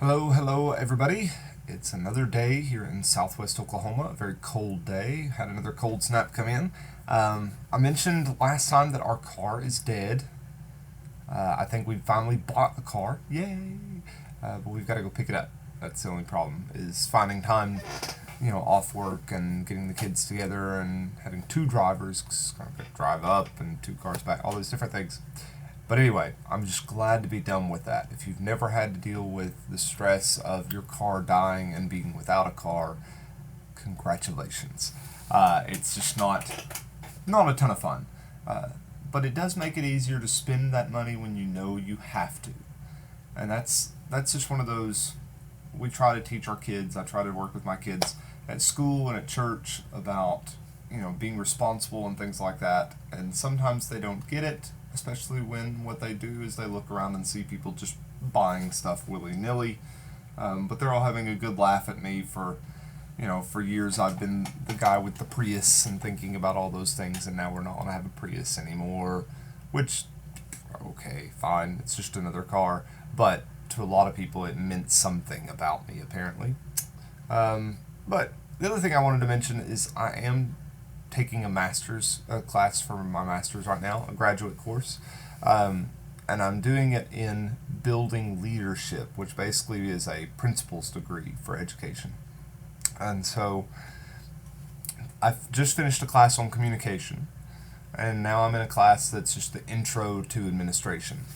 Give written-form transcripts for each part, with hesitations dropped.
Hello, everybody. It's another day here in southwest Oklahoma, a very cold day. Had another cold snap come in. I mentioned last time that our car is dead. I think we finally bought a car. Yay! But we've got to go pick it up. That's the only problem, is finding time, off work and getting the kids together and having two drivers, 'cause I'm going to drive up and two cars back, all those different things. But anyway, I'm just glad to be done with that. If you've never had to deal with the stress of your car dying and being without a car, congratulations. It's just not a ton of fun. But it does make it easier to spend that money when you know you have to. And that's just one of those we try to teach our kids. I try to work with my kids at school and at church about, being responsible and things like that. And sometimes they don't get it, especially when what they do is they look around and see people just buying stuff willy-nilly. But they're all having a good laugh at me for years I've been the guy with the Prius and thinking about all those things, and now we're not going to have a Prius anymore, which, okay, fine, it's just another car. But to a lot of people, it meant something about me, apparently. But the other thing I wanted to mention is I am taking a master's class for my master's right now, a graduate course, and I'm doing it in building leadership, which basically is a principles degree for education. And so I've just finished a class on communication, and now I'm in a class that's just the intro to administration.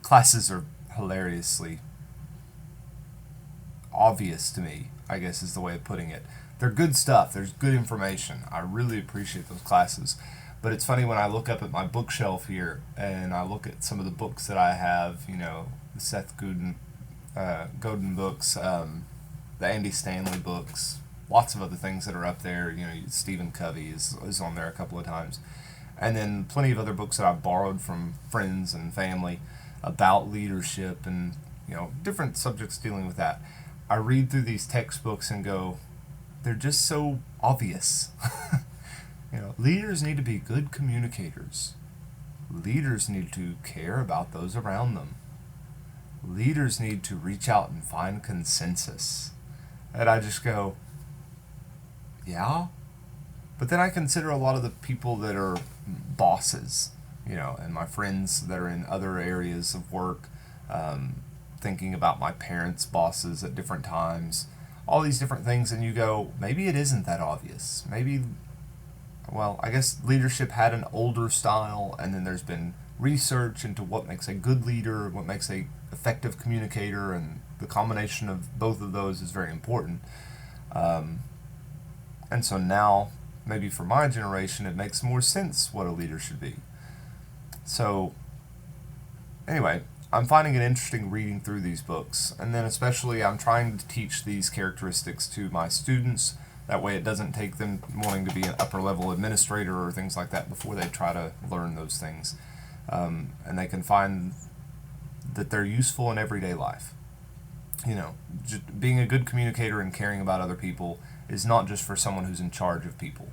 Classes are hilariously obvious to me, I guess is the way of putting it. They're good stuff. There's good information. I really appreciate those classes. But it's funny when I look up at my bookshelf here and I look at some of the books that I have, the Seth Godin books, the Andy Stanley books, lots of other things that are up there. Stephen Covey is on there a couple of times. And then plenty of other books that I've borrowed from friends and family about leadership and, different subjects dealing with that. I read through these textbooks and go, they're just so obvious. Leaders need to be good communicators. Leaders need to care about those around them. Leaders need to reach out and find consensus. And I just go, yeah? But then I consider a lot of the people that are bosses, and my friends that are in other areas of work, thinking about my parents' bosses at different times, all these different things, and you go, maybe it isn't that obvious. I guess leadership had an older style, and then there's been research into what makes a good leader, what makes a effective communicator, and the combination of both of those is very important. And so now, maybe for my generation, it makes more sense what a leader should be. So, anyway, I'm finding it interesting reading through these books, and then especially I'm trying to teach these characteristics to my students. That way it doesn't take them wanting to be an upper level administrator or things like that before they try to learn those things. And they can find that they're useful in everyday life. Just being a good communicator and caring about other people is not just for someone who's in charge of people.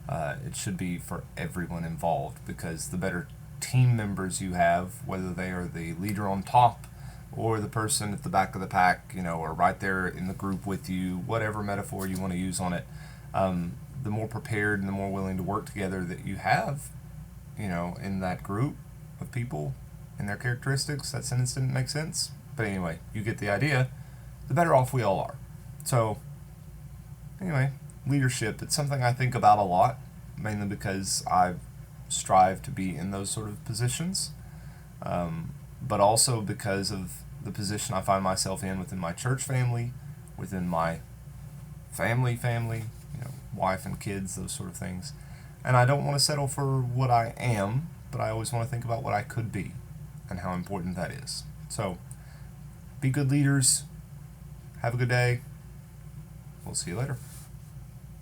It should be for everyone involved, because the better team members you have, whether they are the leader on top or the person at the back of the pack, or right there in the group with you, whatever metaphor you want to use on it, the more prepared and the more willing to work together that you have, in that group of people and their characteristics. That sentence didn't make sense. But anyway, you get the idea. The better off we all are. So, anyway, leadership, it's something I think about a lot, mainly because I strive to be in those sort of positions, but also because of the position I find myself in within my church family, within my family, wife and kids, those sort of things. And I don't want to settle for what I am, but I always want to think about what I could be and how important that is. So, be good leaders. Have a good day. We'll see you later.